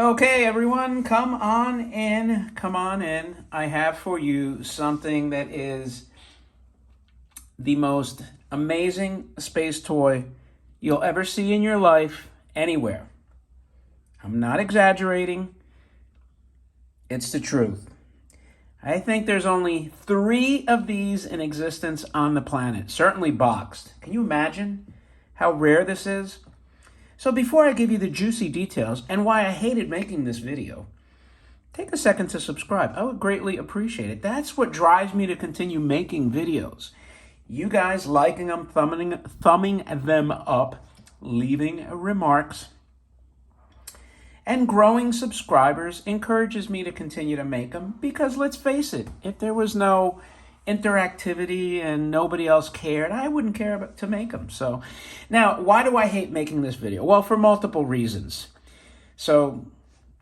Okay, everyone, come on in. Come on in. I have for you something that is the most amazing space toy you'll ever see in your life anywhere. I'm not exaggerating. It's the truth. I think there's only 3 of these in existence on the planet, certainly boxed. Can you imagine how rare this is? So before I give you the juicy details and why I hated making this video, take a second to subscribe. I would greatly appreciate it. That's what drives me to continue making videos. You guys liking them, thumbing them up, leaving remarks, and growing subscribers encourages me to continue to make them because let's face it, if there was no interactivity and nobody else cared, I wouldn't care to make them. So now, why do I hate making this video? Well, for multiple reasons. So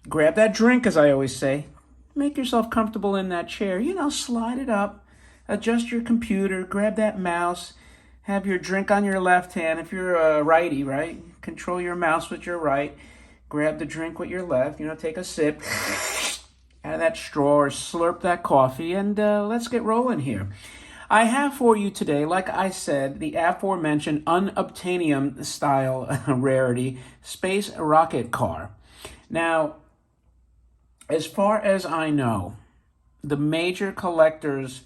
grab that drink, as I always say. Make yourself comfortable in that chair. Slide it up. Adjust your computer. Grab that mouse. Have your drink on your left hand. If you're a righty, right? Control your mouse with your right. Grab the drink with your left. Take a sip out of that straw or slurp that coffee, and let's get rolling here. I have for you today, like I said, the aforementioned unobtainium style rarity space rocket car. Now, as far as I know, the major collectors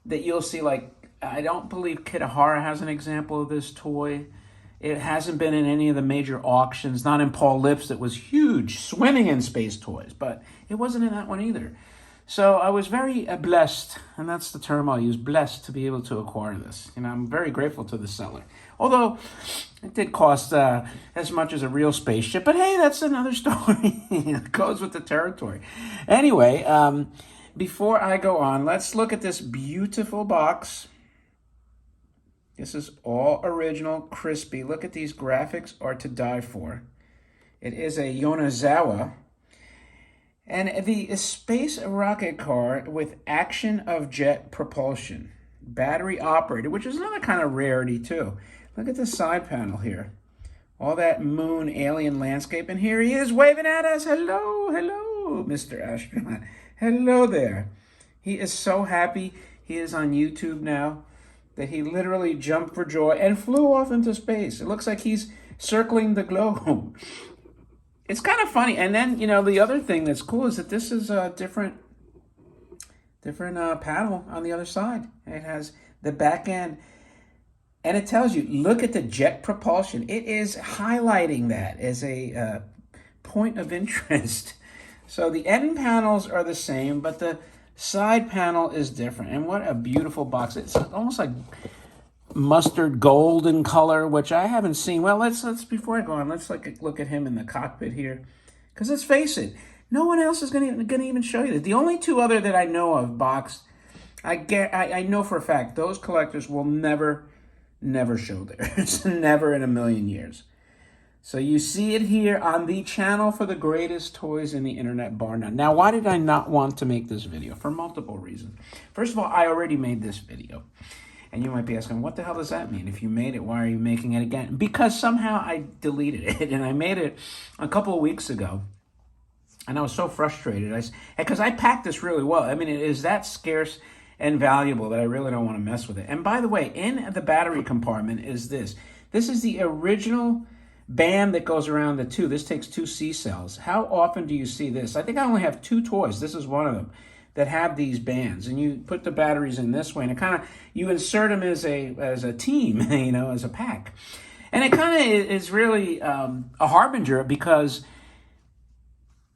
that you'll see, like, I don't believe Kitahara has an example of this toy. It hasn't been in any of the major auctions, not in Paul Lipps that was huge, swimming in space toys, but it wasn't in that one either. So I was very blessed, and that's the term I'll use, blessed to be able to acquire this. I'm very grateful to the seller. Although it did cost as much as a real spaceship, but hey, that's another story. It goes with the territory. Anyway, before I go on, let's look at this beautiful box. This is all original, crispy. Look at these graphics, are to die for. It is a Yonezawa. And the space rocket car with action of jet propulsion. Battery operated, which is another kind of rarity too. Look at the side panel here. All that moon alien landscape. And here he is waving at us. Hello, hello, Mr. Astronaut. Hello there. He is so happy he is on YouTube now that he literally jumped for joy and flew off into space. It looks like he's circling the globe. It's kind of funny. And then, the other thing that's cool is that this is a different panel on the other side. It has the back end. And it tells you, look at the jet propulsion. It is highlighting that as a point of interest. So the end panels are the same, but the side panel is different. And what a beautiful box. It's almost like mustard gold in color, which I haven't seen. Well, let's before I go on, let's look at him in the cockpit here. Because let's face it, no one else is gonna even show you that. The only 2 other that I know of boxed, I know for a fact, those collectors will never show theirs. Never in a million years. So you see it here on the channel for the greatest toys in the internet, bar none. Now, why did I not want to make this video? For multiple reasons. First of all, I already made this video. And you might be asking, what the hell does that mean? If you made it, why are you making it again? Because somehow I deleted it. And I made it a couple of weeks ago. And I was so frustrated. Because I packed this really well. I mean, it is that scarce and valuable that I really don't want to mess with it. And by the way, in the battery compartment is this. This is the original band that goes around the 2. This takes 2 C cells. How often do you see this? I think I only have 2 toys. This is one of them that have these bands. And you put the batteries in this way, and it kind of, you insert them as a team, as a pack. And it kind of is really a harbinger because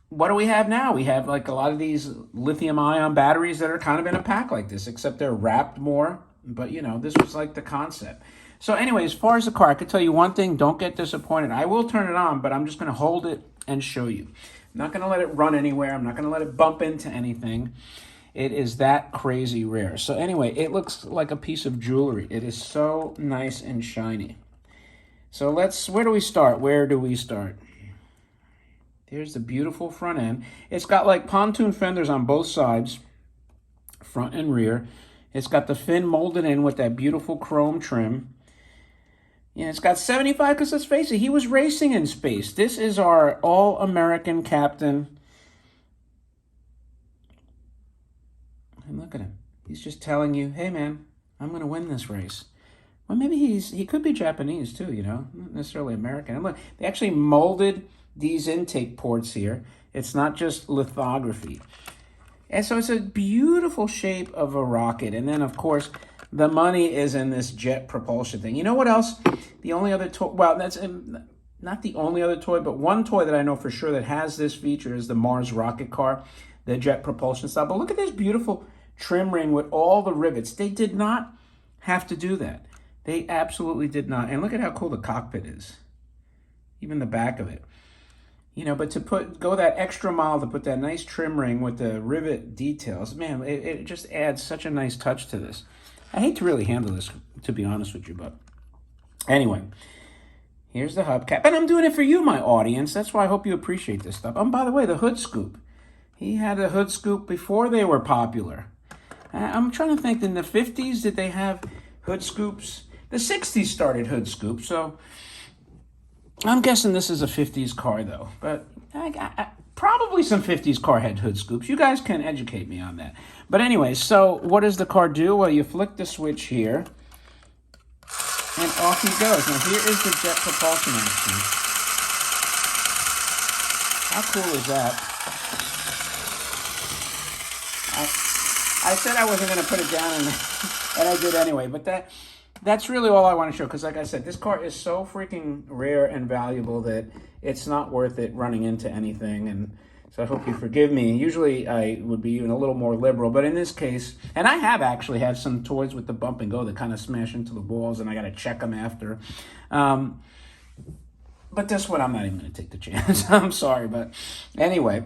what do we have now? We have like a lot of these lithium-ion batteries that are kind of in a pack like this, except they're wrapped more. But, this was like the concept. So anyway, as far as the car, I could tell you one thing, don't get disappointed. I will turn it on, but I'm just going to hold it and show you. I'm not going to let it run anywhere. I'm not going to let it bump into anything. It is that crazy rare. So anyway, it looks like a piece of jewelry. It is so nice and shiny. So where do we start? Where do we start? Here's the beautiful front end. It's got like pontoon fenders on both sides, front and rear. It's got the fin molded in with that beautiful chrome trim. Yeah, it's got 75 because let's face it, he was racing in space. This is our all-American captain. And look at him. He's just telling you, hey, man, I'm going to win this race. Well, maybe he could be Japanese too, you know, not necessarily American. And look, they actually molded these intake ports here. It's not just lithography. And so it's a beautiful shape of a rocket. And then, of course, the money is in this jet propulsion thing. You know what else? The only other toy, well, that's not the only other toy, but one toy that I know for sure that has this feature is the Mars rocket car, the jet propulsion style. But look at this beautiful trim ring with all the rivets. They did not have to do that. They absolutely did not. And look at how cool the cockpit is. Even the back of it. You know, but to go that extra mile to put that nice trim ring with the rivet details, man, it just adds such a nice touch to this. I hate to really handle this, to be honest with you, but anyway, here's the hubcap. And I'm doing it for you, my audience. That's why I hope you appreciate this stuff. By the way, the hood scoop. He had a hood scoop before they were popular. I'm trying to think, in the 50s, did they have hood scoops? The 60s started hood scoops, so I'm guessing this is a 50s car, though. But probably some 50s car had hood scoops. You guys can educate me on that. But anyway, so what does the car do? Well, you flick the switch here, and off he goes. Now, here is the jet propulsion action. How cool is that? I said I wasn't going to put it down, and I did anyway. But that's really all I want to show, because like I said, this car is so freaking rare and valuable that it's not worth it running into anything. And so I hope you forgive me. Usually I would be even a little more liberal, but in this case, and I have actually had some toys with the bump and go that kind of smash into the walls, and I got to check them after. But this one, I'm not even going to take the chance. I'm sorry, but anyway.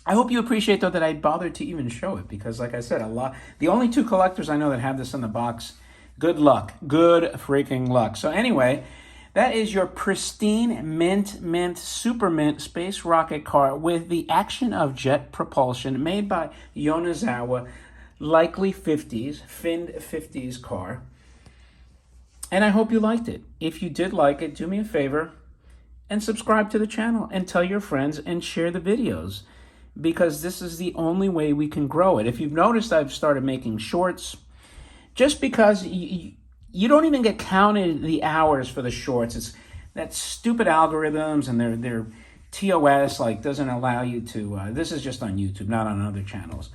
I hope you appreciate, though, that I bothered to even show it, because, like I said, the only two collectors I know that have this in the box, good luck. Good freaking luck. So anyway, that is your pristine mint, super mint space rocket car with the action of jet propulsion made by Yonezawa, likely 50s, finned 50s car. And I hope you liked it. If you did like it, do me a favor and subscribe to the channel and tell your friends and share the videos, because this is the only way we can grow it. If you've noticed, I've started making shorts just because you don't even get counted the hours for the shorts. It's that stupid algorithms, and their TOS doesn't allow you to, this is just on YouTube, not on other channels.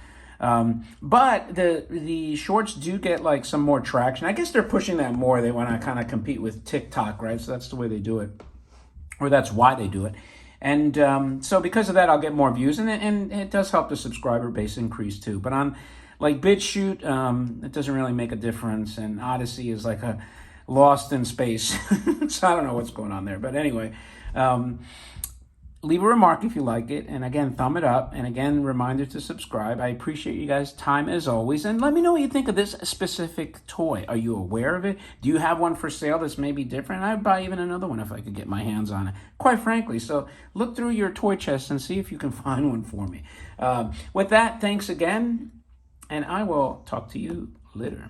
But the shorts do get some more traction. I guess they're pushing that more. They want to kind of compete with TikTok, right? So that's the way they do it, or that's why they do it. And so because of that, I'll get more views, and it does help the subscriber base increase too. But on BitChute, it doesn't really make a difference, and Odyssey is like a lost in space. So I don't know what's going on there. But anyway, leave a remark if you like it, and again, thumb it up, and again, reminder to subscribe. I appreciate you guys' time as always, and let me know what you think of this specific toy. Are you aware of it? Do you have one for sale that's maybe different? I'd buy even another one if I could get my hands on it, quite frankly. So look through your toy chest and see if you can find one for me. With that, thanks again, and I will talk to you later.